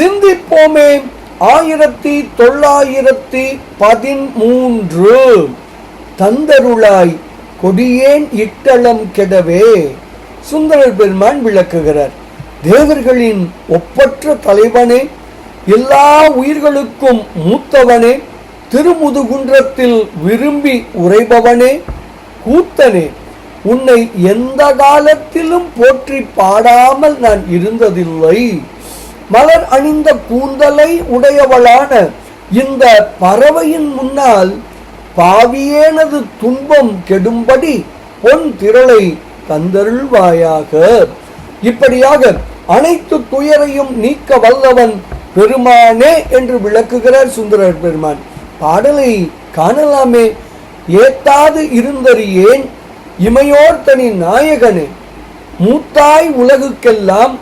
சிந்திப்போமே. 1913 தந்தருளாய் கொடியேன் இட்டளம் கெடவே. சுந்தரர் பெருமான் விளக்குகிறார். தேவர்களின் ஒப்பற்ற தலைவனே, எல்லா உயிர்களுக்கும் மூத்தவனே, திருமுதுகுன்றத்தில் விரும்பி உரைபவனே, கூத்தனே, உன்னை எந்த காலத்திலும் போற்றி பாடாமல் நான் இருந்ததில்லை. மலர் அணிந்த கூந்தலை உடையவளான இந்த பறவையின் முன்னால் பாவியேனது துன்பம் கெடும்படி பொன் திரளை தந்தருள்வாயாக. இப்படியாக அனைத்து துயரையும் நீக்க வல்லவன் பெருமானே என்று விளக்குகிறார் சுந்தரர் பெருமான். பாடலை காணலாமே. ஏத்தாது இருந்தறியேன் இமையோர் தனி நாயகனே, மூத்தாய் உலகுக்கெல்லாம்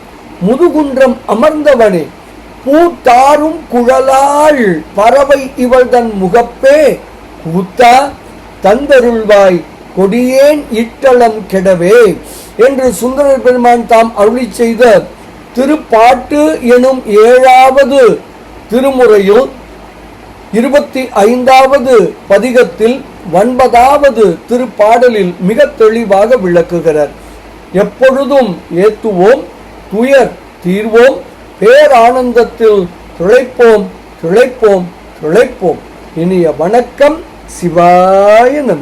முதுகுன்றம் அமர்ந்தவனே, பூத்தாரும் குழலாள் பறவை இவள் தன் முகப்பே, கூத்தா தந்தருள்வாய் கொடியேன் இட்டளம் கெடவே என்று சுந்தரர் பெருமான் தாம் அருளி செய்த திருப்பாட்டு எனும் 7வது திருமுறையில் 25வது பதிகத்தில் 9வது திருப்பாடலில் மிக தெளிவாக விளக்குகிறார். எப்பொழுதும் ஏத்துவோம், துயர் தீர்வோம், பேரானந்தத்தில் திளைப்போம் திளைப்போம் திளைப்போம். இனிய வணக்கம். சிவாய நம.